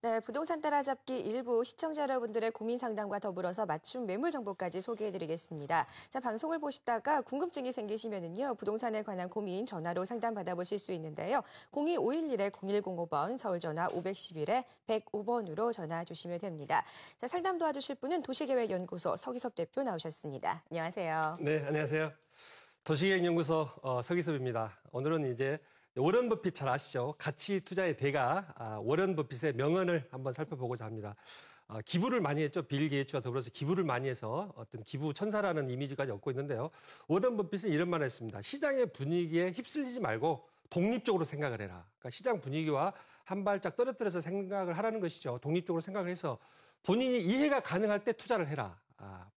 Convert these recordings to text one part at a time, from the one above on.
네, 부동산 따라잡기 일부 시청자 여러분들의 고민 상담과 더불어서 맞춤 매물 정보까지 소개해드리겠습니다. 자, 방송을 보시다가 궁금증이 생기시면은요, 부동산에 관한 고민 전화로 상담 받아보실 수 있는데요. 02-511-0105번, 서울 전화 511-105번으로 전화 주시면 됩니다. 자, 상담 도와주실 분은 도시계획연구소 서기섭 대표 나오셨습니다. 안녕하세요. 네, 안녕하세요. 도시계획연구소 서기섭입니다. 오늘은 이제 워런 버핏 잘 아시죠? 가치 투자의 대가 워런 버핏의 명언을 한번 살펴보고자 합니다. 기부를 많이 했죠. 빌 게이츠와 더불어서 기부를 많이 해서 어떤 기부 천사라는 이미지까지 얻고 있는데요. 워런 버핏은 이런 말을 했습니다. 시장의 분위기에 휩쓸리지 말고 독립적으로 생각을 해라. 그러니까 시장 분위기와 한 발짝 떨어뜨려서 생각을 하라는 것이죠. 독립적으로 생각을 해서 본인이 이해가 가능할 때 투자를 해라.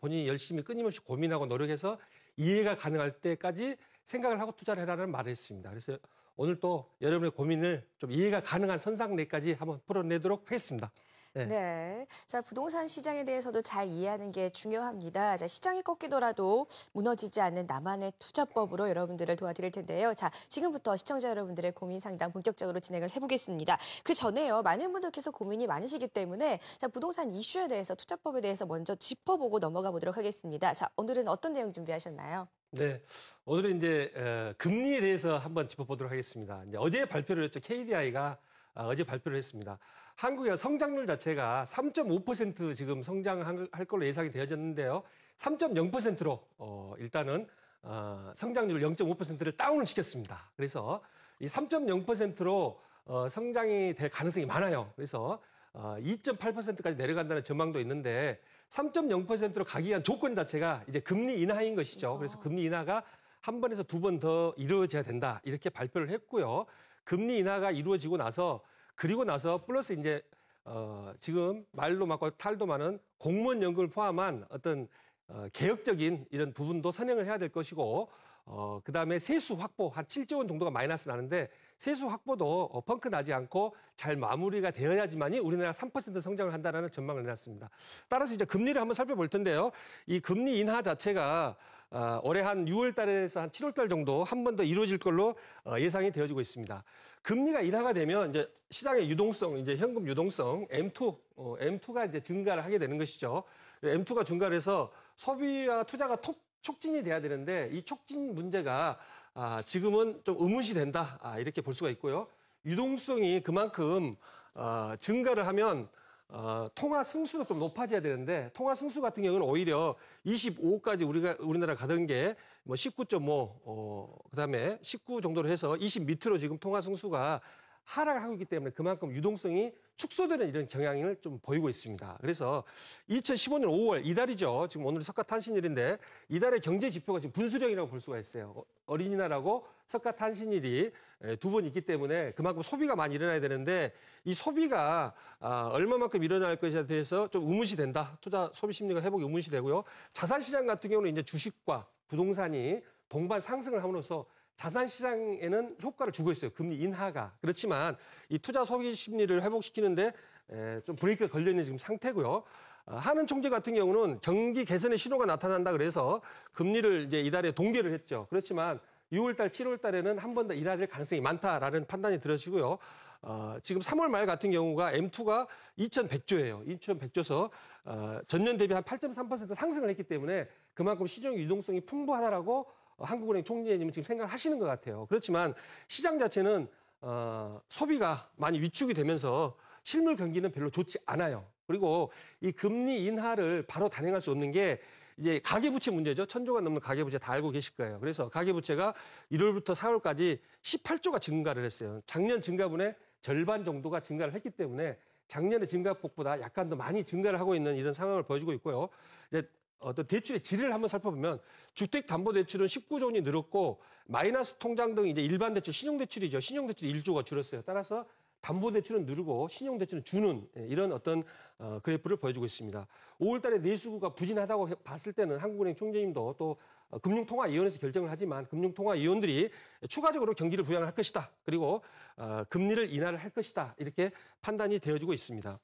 본인이 열심히 끊임없이 고민하고 노력해서 이해가 가능할 때까지 생각을 하고 투자를 해라는 말을 했습니다. 그래서 오늘 또 여러분의 고민을 좀 이해가 가능한 선상내까지 한번 풀어내도록 하겠습니다. 네. 네. 자, 부동산 시장에 대해서도 잘 이해하는 게 중요합니다. 자, 시장이 꺾이더라도 무너지지 않는 나만의 투자법으로 여러분들을 도와드릴 텐데요. 자, 지금부터 시청자 여러분들의 고민 상담 본격적으로 진행을 해보겠습니다. 그 전에요. 많은 분들께서 고민이 많으시기 때문에 자, 부동산 이슈에 대해서 투자법에 대해서 먼저 짚어보고 넘어가 보도록 하겠습니다. 자, 오늘은 어떤 내용 준비하셨나요? 네. 오늘은 이제 금리에 대해서 한번 짚어보도록 하겠습니다. 이제 어제 발표를 했죠. KDI가 어제 발표를 했습니다. 한국의 성장률 자체가 3.5% 지금 성장할 걸로 예상이 되어졌는데요. 3.0%로 일단은 성장률 0.5%를 다운을 시켰습니다. 그래서 이 3.0%로 성장이 될 가능성이 많아요. 그래서 2.8%까지 내려간다는 전망도 있는데 3.0%로 가기 위한 조건 자체가 이제 금리 인하인 것이죠. 그래서 금리 인하가 한 번에서 두 번 더 이루어져야 된다. 이렇게 발표를 했고요. 금리 인하가 이루어지고 나서 그리고 나서 플러스 이제 지금 말도 많고 탈도 많은 공무원 연금을 포함한 어떤 개혁적인 이런 부분도 선행을 해야 될 것이고 그다음에 세수 확보 한 7조 원 정도가 마이너스 나는데 세수 확보도 펑크 나지 않고 잘 마무리가 되어야지만이 우리나라 3% 성장을 한다는 전망을 내놨습니다. 따라서 이제 금리를 한번 살펴볼 텐데요. 이 금리 인하 자체가 올해 한 6월 달에서 한 7월 달 정도 한 번 더 이루어질 걸로 예상이 되어지고 있습니다. 금리가 인하가 되면 이제 시장의 유동성, 이제 현금 유동성 M2가 이제 증가를 하게 되는 것이죠. M2가 증가를 해서 소비와 투자가 촉진이 돼야 되는데 이 촉진 문제가 지금은 좀 의문시된다 이렇게 볼 수가 있고요. 유동성이 그만큼 증가를 하면 통화 승수도 좀 높아져야 되는데 통화 승수 같은 경우는 오히려 25까지 우리나라 가던 게 뭐 19.5 그다음에 19 정도로 해서 20 밑으로 지금 통화 승수가 하락을 하고 있기 때문에 그만큼 유동성이 축소되는 이런 경향을 좀 보이고 있습니다. 그래서 2015년 5월 이달이죠. 지금 오늘 석가탄신일인데 이달의 경제 지표가 지금 분수령이라고 볼 수가 있어요. 어린이날하고 석가탄신일이 두 번 있기 때문에 그만큼 소비가 많이 일어나야 되는데 이 소비가 얼마만큼 일어날 것에 대해서 좀 의문시 된다. 투자 소비 심리가 회복이 의문시 되고요. 자산시장 같은 경우는 이제 주식과 부동산이 동반 상승을 함으로써 자산 시장에는 효과를 주고 있어요. 금리 인하가. 그렇지만 이 투자 소비 심리를 회복시키는데 좀 브레이크가 걸려있는 지금 상태고요. 한은 총재 같은 경우는 경기 개선의 신호가 나타난다 그래서 금리를 이제 이달에 동결을 했죠. 그렇지만 6월 달, 7월 달에는 한 번 더 인하될 가능성이 많다라는 판단이 들어지고요. 지금 3월 말 같은 경우가 M2가 2,100조예요. 2,100조서 전년 대비 한 8.3% 상승을 했기 때문에 그만큼 시장 유동성이 풍부하다라고 한국은행 총재님은 지금 생각하시는 것 같아요. 그렇지만 시장 자체는 소비가 많이 위축이 되면서 실물 경기는 별로 좋지 않아요. 그리고 이 금리 인하를 바로 단행할 수 없는 게 이제 가계부채 문제죠. 1,000조가 넘는 가계부채 다 알고 계실 거예요. 그래서 가계부채가 1월부터 4월까지 18조가 증가를 했어요. 작년 증가분의 절반 정도가 증가를 했기 때문에 작년의 증가폭보다 약간 더 많이 증가를 하고 있는 이런 상황을 보여주고 있고요. 이제 어떤 대출의 질을 한번 살펴보면 주택담보대출은 19조 원이 늘었고 마이너스 통장 등 이제 일반 대출, 신용대출이죠. 신용대출이 1조가 줄었어요. 따라서 담보대출은 늘고 신용대출은 주는 이런 어떤 그래프를 보여주고 있습니다. 5월 달에 내수구가 부진하다고 봤을 때는 한국은행 총재님도 또 금융통화위원회에서 결정을 하지만 금융통화위원들이 추가적으로 경기를 부양할 것이다. 그리고 금리를 인하를 할 것이다. 이렇게 판단이 되어지고 있습니다.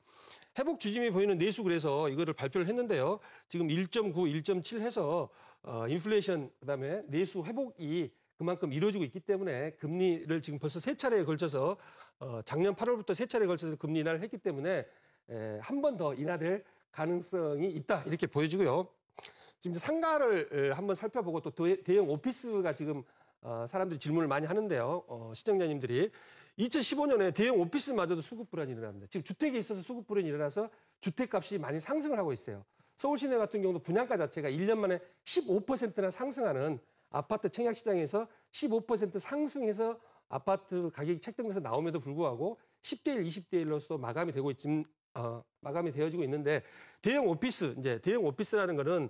회복 주짐이 보이는 내수 그래서 이거를 발표를 했는데요. 지금 1.9, 1.7 해서 인플레이션 그다음에 내수 회복이 그만큼 이루어지고 있기 때문에 금리를 지금 벌써 세 차례에 걸쳐서 작년 8월부터 세 차례에 걸쳐서 금리 인하를 했기 때문에 한 번 더 인하될 가능성이 있다 이렇게 보여지고요. 지금 상가를 한번 살펴보고 또 대형 오피스가 지금 사람들이 질문을 많이 하는데요. 시청자님들이 2015년에 대형 오피스마저도 수급 불안이 일어납니다. 지금 주택에 있어서 수급 불안이 일어나서 주택값이 많이 상승을 하고 있어요. 서울 시내 같은 경우도 분양가 자체가 1년 만에 15%나 상승하는 아파트 청약 시장에서 15% 상승해서 아파트 가격이 책정돼서 나옴에도 불구하고 10대 1, 20대 1로서 마감이 되고 마감이 되어지고 있는데 대형 오피스, 이제 대형 오피스라는 거는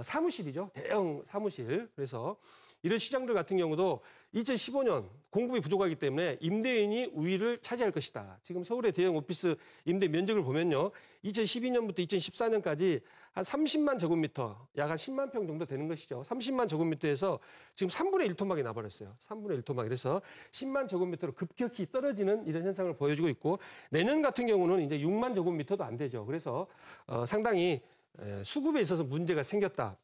사무실이죠. 대형 사무실. 그래서 이런 시장들 같은 경우도 2015년 공급이 부족하기 때문에 임대인이 우위를 차지할 것이다. 지금 서울의 대형 오피스 임대 면적을 보면요. 2012년부터 2014년까지 한 30만 제곱미터, 약 한 10만 평 정도 되는 것이죠. 30만 제곱미터에서 지금 3분의 1토막이 나버렸어요. 3분의 1토막. 그래서 10만 제곱미터로 급격히 떨어지는 이런 현상을 보여주고 있고 내년 같은 경우는 이제 6만 제곱미터도 안 되죠. 그래서 상당히 수급에 있어서 문제가 생겼다.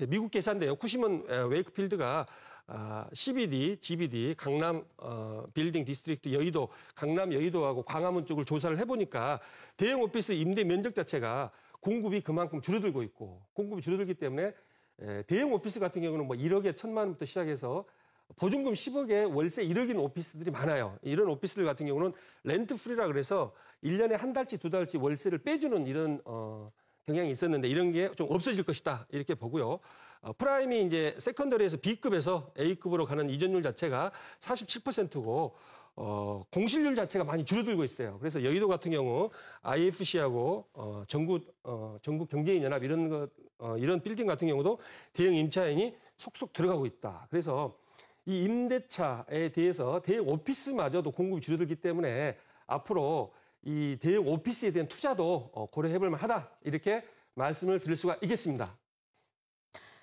미국 계산대요. 쿠시먼 웨이크필드가 CBD, GBD, 강남 빌딩 디스트릭트 여의도, 강남 여의도하고 광화문 쪽을 조사를 해보니까 대형 오피스 임대 면적 자체가 공급이 그만큼 줄어들고 있고 공급이 줄어들기 때문에 대형 오피스 같은 경우는 뭐 1억에 1,000만 원부터 시작해서 보증금 10억에 월세 1억인 오피스들이 많아요. 이런 오피스들 같은 경우는 렌트 프리라 그래서 1년에 한 달치, 두 달치 월세를 빼주는 이런 경향이 있었는데 이런 게 좀 없어질 것이다 이렇게 보고요. 프라임이 이제 세컨더리에서 B급에서 A급으로 가는 이전율 자체가 47%고 공실률 자체가 많이 줄어들고 있어요. 그래서 여의도 같은 경우 IFC하고 전국 경제인 연합 이런 빌딩 같은 경우도 대형 임차인이 속속 들어가고 있다. 그래서 이 임대차에 대해서 대형 오피스마저도 공급이 줄어들기 때문에 앞으로 이 대형 오피스에 대한 투자도 고려해볼 만하다 이렇게 말씀을 드릴 수가 있겠습니다.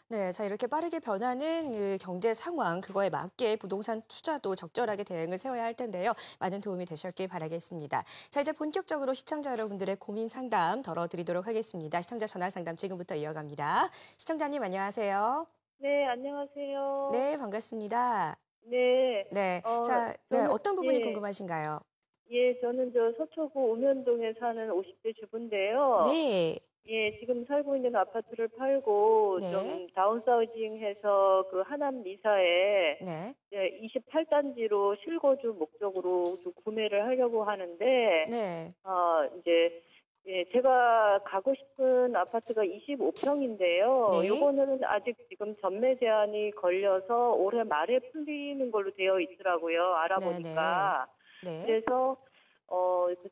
네, 자 이렇게 빠르게 변하는 그 경제 상황 그거에 맞게 부동산 투자도 적절하게 대응을 세워야 할 텐데요. 많은 도움이 되셨길 바라겠습니다. 자 이제 본격적으로 시청자 여러분들의 고민 상담 덜어드리도록 하겠습니다. 시청자 전화 상담 지금부터 이어갑니다. 시청자님 안녕하세요. 네, 안녕하세요. 네, 반갑습니다. 네. 네, 자 어떤 부분이 궁금하신가요? 예, 저는 서초구 읍면동에 사는 50대 주부인데요. 네. 예, 지금 살고 있는 아파트를 팔고 네. 좀 다운사이징해서 그 하남 리사에 네. 28단지로 실거주 목적으로 좀 구매를 하려고 하는데 네. 이제 예, 제가 가고 싶은 아파트가 25평인데요. 네. 요거는 아직 지금 전매 제한이 걸려서 올해 말에 풀리는 걸로 되어 있더라고요. 알아보니까. 네. 그래서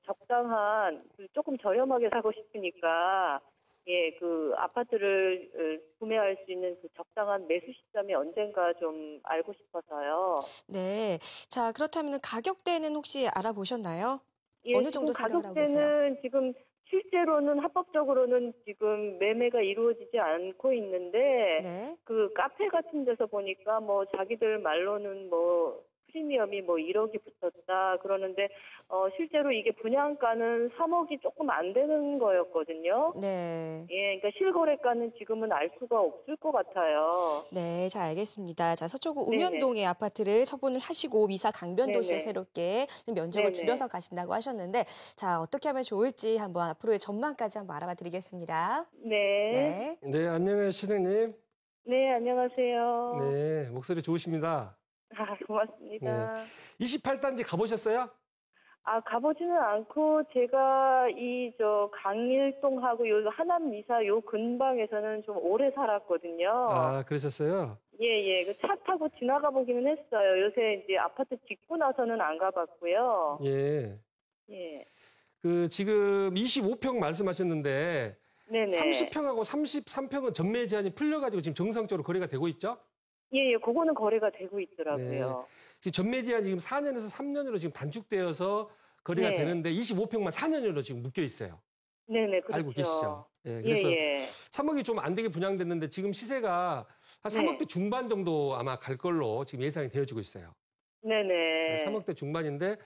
적당한 조금 저렴하게 사고 싶으니까 예, 그 아파트를 구매할 수 있는 그 적당한 매수 시점이 언젠가 좀 알고 싶어서요. 네. 자, 그렇다면 가격대는 혹시 알아보셨나요? 예, 어느 정도 생각을 하고 계세요? 가격대는 지금 실제로는 합법적으로는 지금 매매가 이루어지지 않고 있는데 네. 그 카페 같은 데서 보니까 뭐 자기들 말로는 뭐 프리미엄이 뭐 1억이 붙었다 그러는데 실제로 이게 분양가는 3억이 조금 안 되는 거였거든요. 네. 예, 그러니까 실거래가는 지금은 알 수가 없을 것 같아요. 네, 자 알겠습니다. 자 서초구 네네. 읍면동의 아파트를 처분을 하시고 미사 강변도시에 네네. 새롭게 면적을 네네. 줄여서 가신다고 하셨는데 자 어떻게 하면 좋을지 한번 앞으로의 전망까지 한번 알아봐 드리겠습니다. 네. 네. 네, 안녕하세요, 신혜님. 네, 안녕하세요. 네, 목소리 좋으십니다. 고맙습니다. 28단지 가보셨어요? 가보지는 않고 제가 강일동하고 요 하남 미사 요 근방에서는 좀 오래 살았거든요. 그러셨어요? 예. 그 차 타고 지나가 보기는 했어요. 요새 이제 아파트 짓고 나서는 안 가봤고요. 예. 예. 그 지금 25평 말씀하셨는데 네네. 30평하고 33평은 전매 제한이 풀려가지고 지금 정상적으로 거래가 되고 있죠? 예, 그거는 거래가 되고 있더라고요. 지금 전매 제한이 지금 4년에서 3년으로 지금 단축되어서 거래가 네. 되는데 25평만 4년으로 지금 묶여 있어요. 네네, 그렇죠. 알고 계시죠? 예, 그래서 예. 3억이 좀 안 되게 분양됐는데 지금 시세가 한 3억대 중반 정도 아마 갈 걸로 지금 예상이 되어지고 있어요. 네네. 3억대 중반인데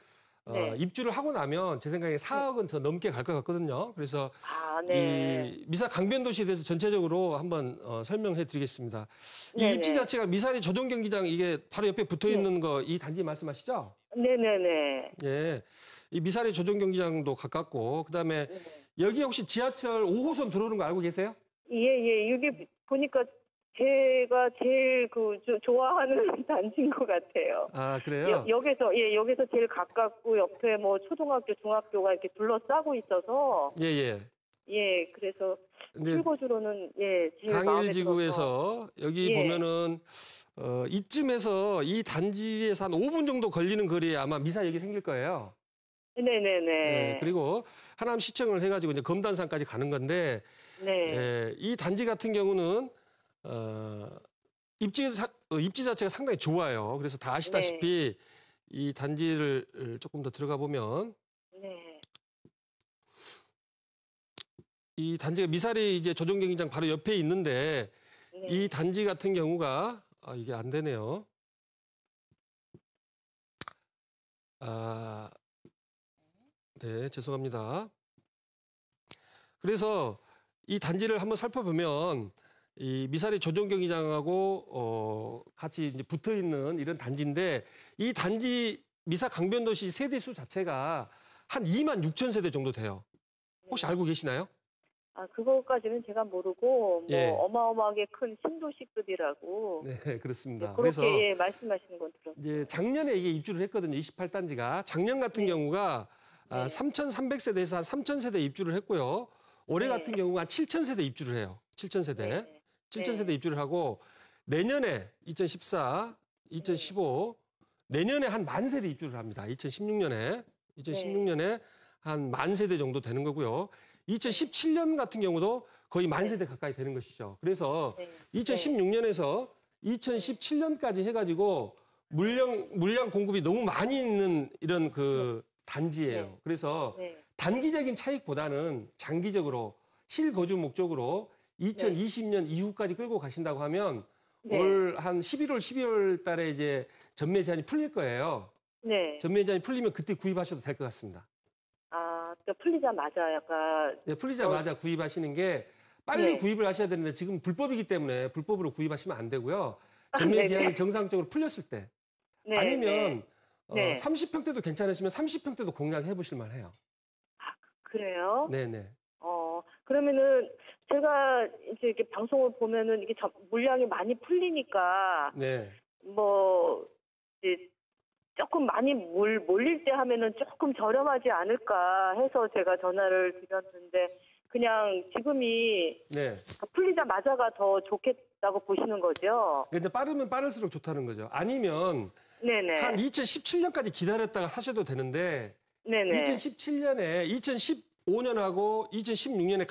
네. 입주를 하고 나면 제 생각에 4억은 더 넘게 갈 것 같거든요. 그래서 네. 이 미사 강변도시에 대해서 전체적으로 한번 설명해 드리겠습니다. 이 네네. 입지 자체가 미사리 조정 경기장 이게 바로 옆에 붙어 있는 거 이 단지 말씀하시죠? 네네네. 예. 이 미사리 조정 경기장도 가깝고 그다음에 네. 여기 혹시 지하철 5호선 들어오는 거 알고 계세요? 예. 이게 보니까 제가 제일 좋아하는 단지인 것 같아요. 아, 그래요? 여기서 제일 가깝고 옆에 뭐 초등학교, 중학교가 이렇게 둘러싸고 있어서 예, 예. 예, 그래서 근데 실거주로는 예, 제일 마음에 들어서. 당일지구에서 여기 예. 보면은 이쯤에서 이 단지에서 한 5분 정도 걸리는 거리에 아마 미사역이 생길 거예요. 네네네. 예, 그리고 하남 시청을 해가지고 이제 검단산까지 가는 건데 네. 예, 이 단지 같은 경우는 입지 자체가 상당히 좋아요. 그래서 다 아시다시피 이 단지를 조금 더 들어가 보면 네. 이 단지가 미사리 이제 조정 경기장 바로 옆에 있는데 네. 이 단지 같은 경우가 이게 안 되네요. 네, 죄송합니다. 그래서 이 단지를 한번 살펴보면 이 미사리 조정 경기장하고 같이 이제 붙어 있는 이런 단지인데 이 단지 미사 강변도시 세대 수 자체가 한 2만 6천 세대 정도 돼요. 혹시 알고 계시나요? 그거까지는 제가 모르고, 예. 어마어마하게 큰 신도시급이라고. 네, 그렇습니다. 그렇게, 그래서 예, 말씀하시는 건 들었어요. 이제 작년에 이게 입주를 했거든요. 28단지가. 작년 같은 경우가 3,300세대에서 한 3,000세대 입주를 했고요. 올해 같은 경우가 7,000세대 입주를 해요. 7,000세대. 네. 7,000세대 입주를 하고 내년에 2014, 2015 내년에 한 10,000세대 입주를 합니다. 2016년에 한 10,000세대 정도 되는 거고요. 2017년 같은 경우도 거의 10,000세대 가까이 되는 것이죠. 그래서 2016년에서 2017년까지 해가지고 물량 공급이 너무 많이 있는 이런 그 단지예요. 그래서 단기적인 차익보다는 장기적으로 실거주 목적으로 2020년 이후까지 끌고 가신다고 하면 올 한 11월, 12월 달에 이제 전매 제한이 풀릴 거예요. 네. 전매 제한이 풀리면 그때 구입하셔도 될 것 같습니다. 또 풀리자마자 약간. 네, 풀리자마자 구입하시는 게 빨리 구입을 하셔야 되는데 지금 불법이기 때문에 불법으로 구입하시면 안 되고요. 전매 제한이 정상적으로 풀렸을 때. 아니면 30평대도 괜찮으시면 30평대도 공략해 보실 만해요. 그래요? 네네. 그러면은 제가 이제 이렇게 방송을 보면은 이게 물량이 많이 풀리니까 뭐 이제 조금 많이 몰릴 때 하면은 조금 저렴하지 않을까 해서 제가 전화를 드렸는데 그냥 지금이 풀리자마자가 더 좋겠다고 보시는 거죠? 근데 빠르면 빠를수록 좋다는 거죠. 아니면 한 2017년까지 기다렸다가 하셔도 되는데 2017년에 2015년하고 2016년에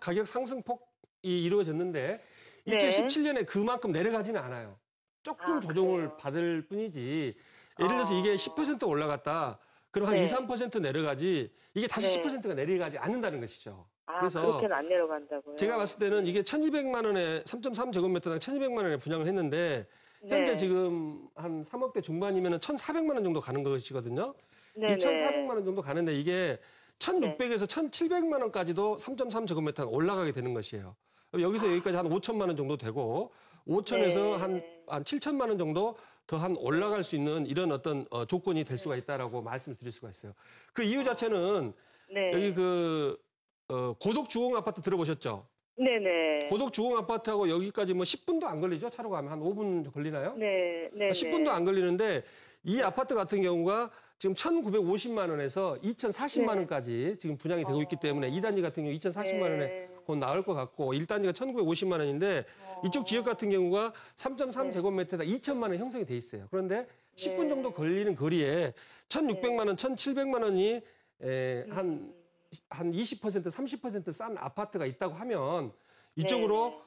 가격 상승폭이 이루어졌는데 2017년에 그만큼 내려가지는 않아요. 조금 조정을 받을 뿐이지. 예를 들어서 이게 10% 올라갔다. 그럼 한 2, 3% 내려가지. 이게 다시 10%가 내려가지 않는다는 것이죠. 그래서 그렇게는 안 내려간다고요? 제가 봤을 때는 이게 1,200만 원에 3.3제곱미터당 1,200만 원에 분양을 했는데 현재 지금 한 3억대 중반이면 1,400만 원 정도 가는 것이거든요. 2,400만 원 정도 가는데 이게 1,600에서 1,700만 원까지도 3.3제곱미터가 올라가게 되는 것이에요. 여기서 여기까지 한 5천만 원 정도 되고 5천에서 한 7천만 원 정도 더 한 올라갈 수 있는 이런 어떤 조건이 될 수가 있다라고 말씀을 드릴 수가 있어요. 그 이유 자체는 여기 고덕 주공 아파트 들어보셨죠? 네네. 고덕 주공 아파트하고 여기까지 뭐 10분도 안 걸리죠? 차로 가면 한 5분 걸리나요? 네. 10분도 안 걸리는데 이 아파트 같은 경우가 지금 1,950만 원에서 2,040만 원까지 지금 분양이 되고 있기 때문에 2단지 같은 경우 2,040만 원에 곧 나올 것 같고 1단지가 1,950만 원인데 이쪽 지역 같은 경우가 3.3제곱미터에다 2천만 원 형성이 돼 있어요. 그런데 10분 정도 걸리는 거리에 1,600만 원, 1,700만 원이 한 20%, 30%싼 아파트가 있다고 하면 이쪽으로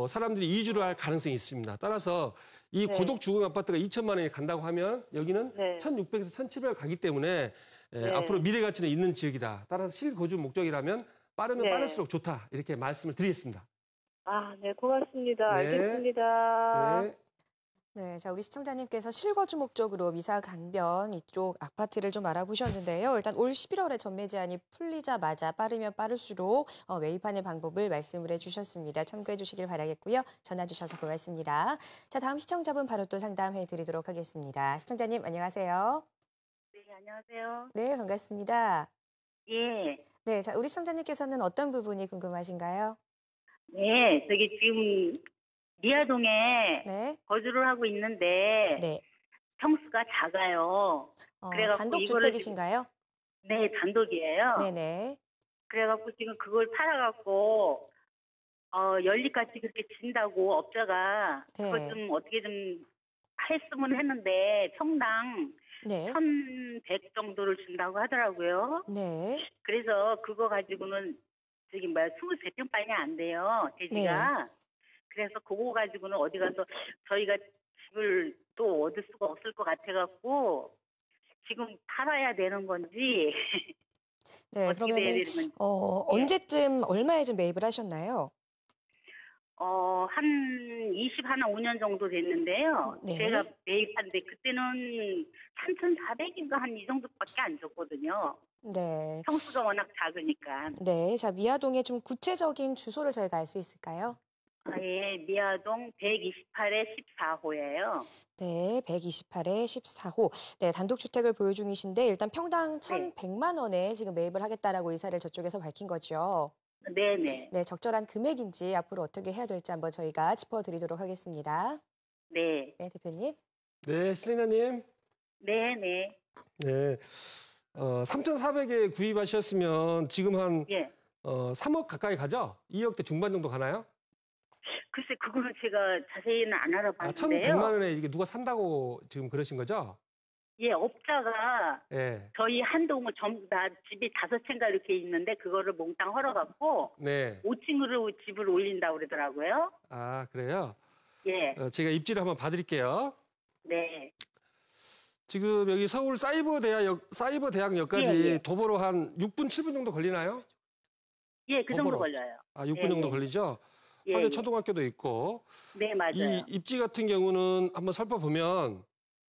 사람들이 이주를 할 가능성이 있습니다. 따라서 이 고덕 주공 아파트가 2천만 원이 간다고 하면 여기는 1,600에서 1,700을 가기 때문에 앞으로 미래 가치는 있는 지역이다. 따라서 실거주 목적이라면 빠르면 빠를수록 좋다. 이렇게 말씀을 드리겠습니다. 네, 고맙습니다. 알겠습니다. 네, 자, 우리 시청자님께서 실거주 목적으로 미사 강변 이쪽 아파트를 좀 알아보셨는데요. 일단 올 11월에 전매 제한이 풀리자마자 빠르면 빠를수록 매입하는 방법을 말씀을 해주셨습니다. 참고해 주시길 바라겠고요. 전화 주셔서 고맙습니다. 자, 다음 시청자분 바로 또 상담해 드리도록 하겠습니다. 시청자님 안녕하세요. 네, 안녕하세요. 네, 반갑습니다. 예. 네, 자, 우리 시청자님께서는 어떤 부분이 궁금하신가요? 네, 저기 지금 미아동에 네, 거주를 하고 있는데 네. 평수가 작아요. 그래갖고 단독 이거를 주택이신가요? 네, 단독이에요. 네네. 그래갖고 지금 그걸 팔아갖고 연립같이 그렇게 진다고 업자가 네. 그걸 좀 어떻게 좀 했으면 했는데 평당 네. 1,100 정도를 준다고 하더라고요. 네. 그래서 그거 가지고는 저기 23평밖에 안 돼요. 대지가. 그래서 그거 가지고는 어디 가서 저희가 집을 또 얻을 수가 없을 것 같아갖고 지금 팔아야 되는 건지 네, 어떻게 돼야 그러면은 되는 건지. 언제쯤 얼마에 좀 매입을 하셨나요? 한 5년 정도 됐는데요. 네. 제가 매입한데 그때는 3,400인가 한 이 정도밖에 안 줬거든요. 네. 평수가 워낙 작으니까. 네. 자, 미아동의 좀 구체적인 주소를 저희가 알 수 있을까요? 예, 미아동 128에 14호예요. 네, 128에 14호. 네, 단독주택을 보유 중이신데 일단 평당 1,100만 원에 지금 매입을 하겠다라고 의사를 저쪽에서 밝힌 거죠. 네네. 네, 적절한 금액인지 앞으로 어떻게 해야 될지 한번 저희가 짚어드리도록 하겠습니다. 네. 네, 대표님. 네, 시청자님. 네네. 네. 3,400에 구입하셨으면 지금 한 예. 3억 가까이 가죠? 2억대 중반 정도 가나요? 글쎄, 그거는 제가 자세히는 안 알아봤는데요. 1,100만 원에 이게 누가 산다고 지금 그러신 거죠? 예, 업자가 예. 저희 한 동을 전부 다 집이 5채인가 이렇게 있는데 그거를 몽땅 헐어갖고 네. 5층으로 집을 올린다고 그러더라고요. 아, 그래요? 예, 제가 입지를 한번 봐드릴게요. 네. 지금 여기 서울 사이버대학역까지 예, 예. 도보로 한 6분, 7분 정도 걸리나요? 예, 그 정도 도보로. 걸려요. 6분 예, 정도 예. 걸리죠? 예, 화재 예. 초등학교도 있고. 네, 맞아요. 이 입지 같은 경우는 한번 살펴보면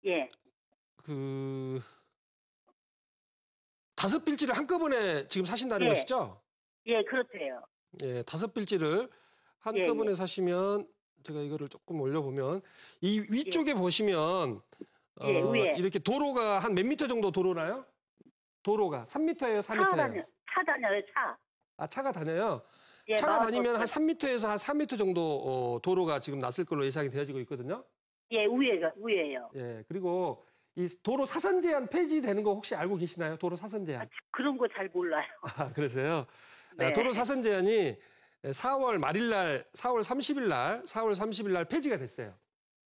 예, 그 5빌지를 한꺼번에 지금 사신다는 예. 것이죠? 예, 그렇대요. 예, 5빌지를 한꺼번에 예. 사시면 제가 이거를 조금 올려보면 이 위쪽에 보시면 예, 위에. 이렇게 도로가 한 몇 미터 정도 도로나요? 도로가 3미터예요, 4미터예요? 차 다녀요, 차. 아, 차가 다녀요? 예, 차가 마을 다니면 한 버스. 3미터에서 한 4미터 정도 도로가 지금 났을 걸로 예상이 되어지고 있거든요. 예, 위에요. 예, 그리고 이 도로 사선 제한 폐지되는 거 혹시 알고 계시나요? 도로 사선 제한. 그런 거 잘 몰라요. 아, 그러세요? 네. 도로 사선 제한이 4월 30일 날 폐지가 됐어요.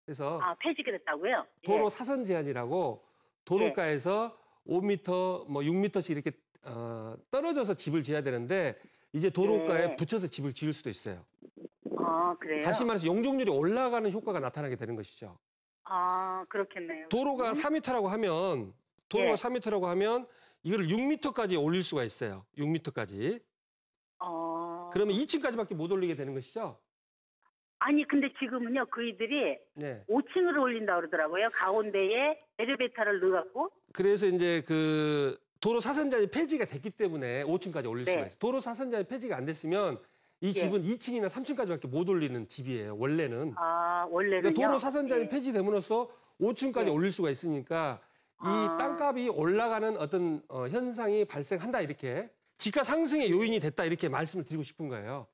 그래서 아, 폐지가 됐다고요? 도로 예. 사선 제한이라고 도로가에서 5m, 뭐 6m씩 이렇게 떨어져서 집을 지어야 되는데 이제 도로가에 네. 붙여서 집을 지을 수도 있어요. 아, 그래요? 다시 말해서 용적률이 올라가는 효과가 나타나게 되는 것이죠. 아, 그렇겠네요. 도로가 4m라고 하면 예. 4m라고 하면 이거를 6m까지 올릴 수가 있어요. 6m까지. 그러면 2층까지밖에 못 올리게 되는 것이죠. 아니, 근데 지금은요, 그이들이 네. 5층으로 올린다고 그러더라고요. 가운데에 엘리베이터를 넣어갖고. 그래서 이제 그 도로 사선제한이 폐지가 됐기 때문에 5층까지 올릴 네. 수가 있어요. 도로 사선제한이 폐지가 안 됐으면 이 집은 2층이나 3층까지밖에 못 올리는 집이에요. 원래는. 아, 원래는요? 그러니까 도로 사선제한이 예. 폐지됨으로써 5층까지 네. 올릴 수가 있으니까 이 아. 땅값이 올라가는 어떤 현상이 발생한다 이렇게 지가 상승의 요인이 됐다 이렇게 말씀을 드리고 싶은 거예요.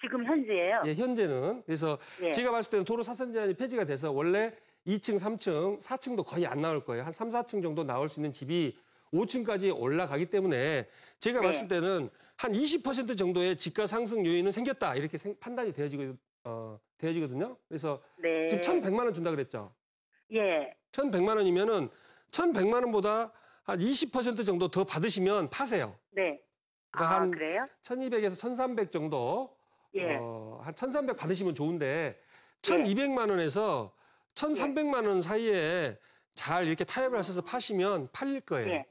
지금 현재예요? 예, 현재는. 그래서 예. 제가 봤을 때는 도로 사선 제한이 폐지가 돼서 원래 2층, 3층, 4층도 거의 안 나올 거예요. 한 3, 4층 정도 나올 수 있는 집이 5층까지 올라가기 때문에 제가 네. 봤을 때는 한 20% 정도의 집가 상승 요인은 생겼다. 이렇게 판단이 되어지거든요. 그래서 네. 지금 1,100만 원 준다 그랬죠. 예. 1,100만 원이면은 1,100만 원보다 한 20% 정도 더 받으시면 파세요. 네. 그러니까 아, 한 그래요? 1,200에서 1,300 정도 예. 한 1,300 받으시면 좋은데 1,200만 원에서 1,300만 원 사이에 잘 이렇게 타협을 하셔서 파시면 팔릴 거예요. 예.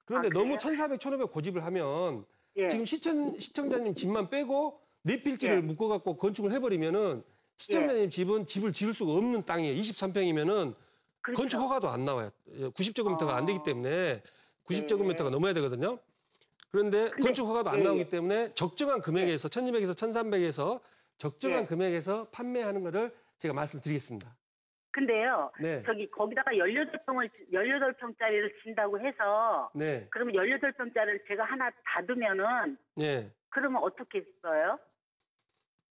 그런데 아, 너무 그래요? 1,400, 1,500 고집을 하면 예. 지금 시청자님 집만 빼고 네 필지를 예. 묶어갖고 건축을 해버리면은 시청자님 집은 집을 지을 수가 없는 땅이에요. 23평이면은 그렇죠. 건축 허가도 안 나와요. 90제곱미터가 안 되기 때문에 90제곱미터가 넘어야 되거든요. 그런데 건축 허가도 안 나오기 때문에 적정한 금액에서 1,200에서 1,300에서 적정한 금액에서 판매하는 거를 제가 말씀드리겠습니다. 근데요. 네. 저기 거기다가 18평짜리를 진다고 해서 네. 그러면 18평짜리를 제가 하나 닫으면은 네. 그러면 어떻게 써요?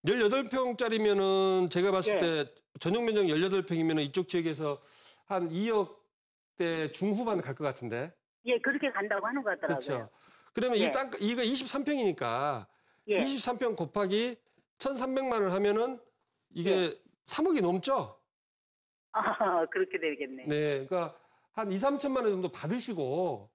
18평짜리면은 제가 봤을 때 전용 면적 18평이면은 이쪽 지역에서 한 2억대 중후반 갈 것 같은데. 예, 그렇게 간다고 하는 것 같더라고요. 그렇죠. 그러면 이거 23평이니까 23평 곱하기 1,300만 원 하면은 이게 3억이 넘죠? 아, 그렇게 되겠네. 네. 그러니까 한 2, 3천만 원 정도 받으시고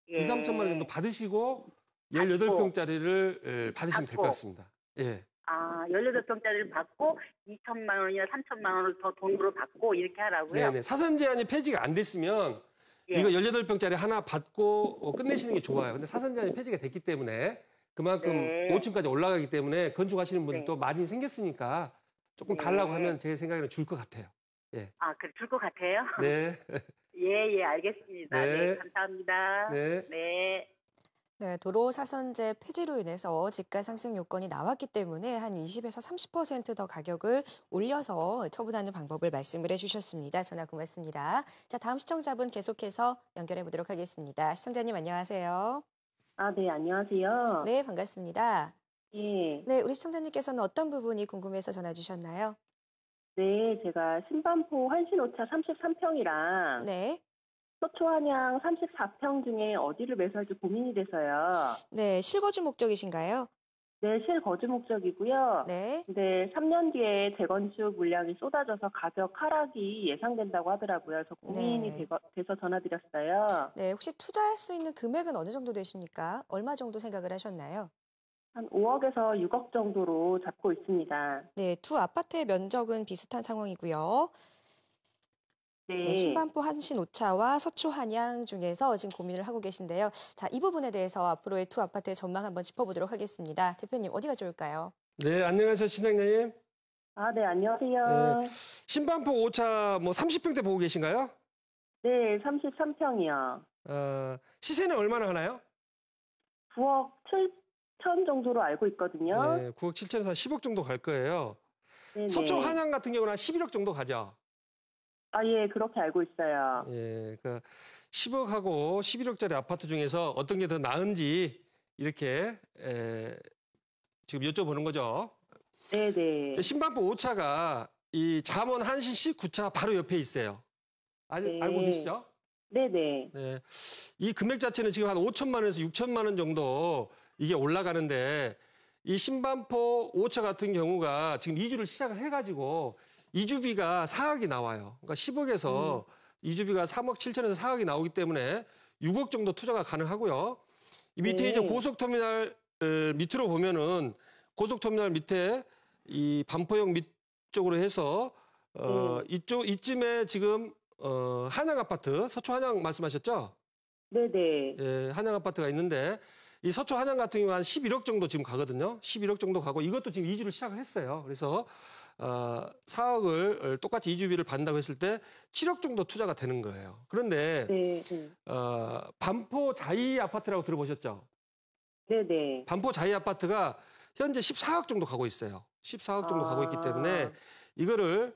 2, 3천만 원 정도 받으시고 18평짜리를 받으시면 될 것 같습니다. 예. 아, 18평짜리를 받고 2천만 원이나 3천만 원을 더 돈으로 받고 이렇게 하라고요? 네네. 사선 제한이 폐지가 안 됐으면 이거 18평짜리 하나 받고 끝내시는 게 좋아요. 근데 사선 제한이 폐지가 됐기 때문에 그만큼 5층까지 올라가기 때문에 건축하시는 분들이 또 많이 생겼으니까 조금 달라고 하면 제 생각에는 줄 것 같아요. 예. 아, 그래, 줄 것 같아요? 네. 예, 알겠습니다. 네. 네, 감사합니다. 네. 네. 네, 도로 사선제 폐지로 인해서 집가 상승 요건이 나왔기 때문에 한 20에서 30% 더 가격을 올려서 처분하는 방법을 말씀을 해주셨습니다. 전화 고맙습니다. 자, 다음 시청자분 계속해서 연결해 보도록 하겠습니다. 시청자님 안녕하세요. 아, 네, 안녕하세요. 네, 반갑습니다. 예. 네, 우리 시청자님께서는 어떤 부분이 궁금해서 전화 주셨나요? 네, 제가 신반포 환신오차 33평이랑 네. 서초한양 34평 중에 어디를 매수할지 고민이 돼서요. 네, 실거주 목적이신가요? 네, 실거주 목적이고요. 네. 근데 3년 뒤에 재건축 물량이 쏟아져서 가격 하락이 예상된다고 하더라고요. 그래서 고민이 돼서 전화드렸어요. 네, 혹시 투자할 수 있는 금액은 어느 정도 되십니까? 얼마 정도 생각을 하셨나요? 한 5억에서 6억 정도로 잡고 있습니다. 네, 두 아파트의 면적은 비슷한 상황이고요. 네, 신반포 한신 오차와 서초 한양 중에서 지금 고민을 하고 계신데요. 자, 이 부분에 대해서 앞으로의 두 아파트의 전망 한번 짚어보도록 하겠습니다. 대표님, 어디가 좋을까요? 네, 안녕하세요, 신장님. 아, 네, 안녕하세요. 네. 신반포 5차 뭐 30평대 보고 계신가요? 네, 33평이요. 시세는 얼마나 하나요? 9억 7천 정도로 알고 있거든요. 네, 9억 7천에서 10억 정도 갈 거예요. 네네. 서초 한양 같은 경우는 한 11억 정도 가죠. 아, 예, 그렇게 알고 있어요. 예, 그러니까 10억하고 11억짜리 아파트 중에서 어떤 게 더 나은지 이렇게 지금 여쭤보는 거죠. 네네. 신반포 5차가 이 잠원 한신 C9차 바로 옆에 있어요. 네. 알고 계시죠? 네네. 네. 이 금액 자체는 지금 한 5천만 원에서 6천만 원 정도 이게 올라가는데 이 신반포 5차 같은 경우가 지금 이주를 시작을 해가지고 이주비가 4억이 나와요. 그러니까 10억에서 이주비가 3억 7천에서 4억이 나오기 때문에 6억 정도 투자가 가능하고요. 이 밑에 이제 고속터미널 밑으로 보면은 고속터미널 밑에 이 반포역 밑쪽으로 해서 이쯤에 지금 한양 아파트, 서초 한양 말씀하셨죠? 네네. 예, 한양 아파트가 있는데 이 서초 한양 같은 경우 한 11억 정도 지금 가거든요. 11억 정도 가고 이것도 지금 이주를 시작을 했어요. 그래서 4억을 똑같이 이주비를 받는다고 했을 때 7억 정도 투자가 되는 거예요. 그런데 반포 자이 아파트라고 들어보셨죠? 네네. 반포 자이 아파트가 현재 14억 정도 가고 있어요. 14억 정도 가고 있기 때문에 이거를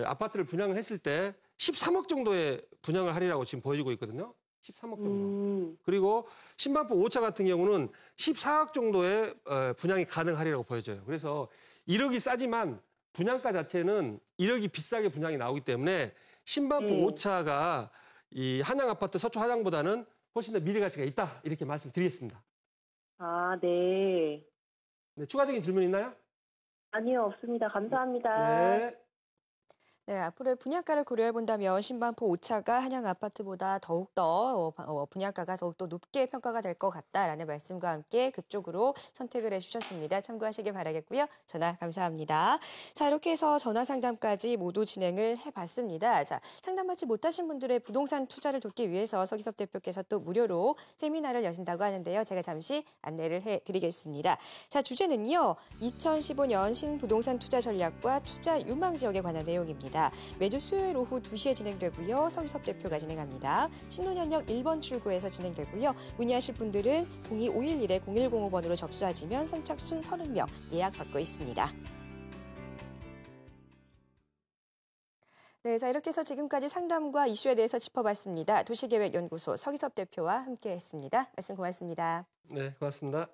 아파트를 분양을 했을 때 13억 정도의 분양을 하리라고 지금 보여지고 있거든요. 13억 정도. 그리고 신반포 5차 같은 경우는 14억 정도의 분양이 가능하리라고 보여져요. 그래서 1억이 싸지만 분양가 자체는 1억이 비싸게 분양이 나오기 때문에 신반포 5차가 이 한양 아파트 서초 한양보다는 훨씬 더 미래 가치가 있다. 이렇게 말씀드리겠습니다. 아, 네. 네, 추가적인 질문 있나요? 아니요, 없습니다. 감사합니다. 네. 네, 앞으로의 분양가를 고려해 본다면 신반포 5차가 한양 아파트보다 더욱더 분양가가 더욱더 높게 평가가 될 것 같다라는 말씀과 함께 그쪽으로 선택을 해주셨습니다. 참고하시길 바라겠고요. 전화 감사합니다. 자, 이렇게 해서 전화 상담까지 모두 진행을 해봤습니다. 자, 상담 받지 못하신 분들의 부동산 투자를 돕기 위해서 서기섭 대표께서 또 무료로 세미나를 여신다고 하는데요. 제가 잠시 안내를 해드리겠습니다. 자, 주제는요. 2015년 신부동산 투자 전략과 투자 유망 지역에 관한 내용입니다. 매주 수요일 오후 2시에 진행되고요. 서기섭 대표가 진행합니다. 신논현역 1번 출구에서 진행되고요. 문의하실 분들은 02511-0105번으로 접수하시면 선착순 30명 예약 받고 있습니다. 네, 자 이렇게 해서 지금까지 상담과 이슈에 대해서 짚어봤습니다. 도시계획연구소 서기섭 대표와 함께했습니다. 말씀 고맙습니다. 네, 고맙습니다.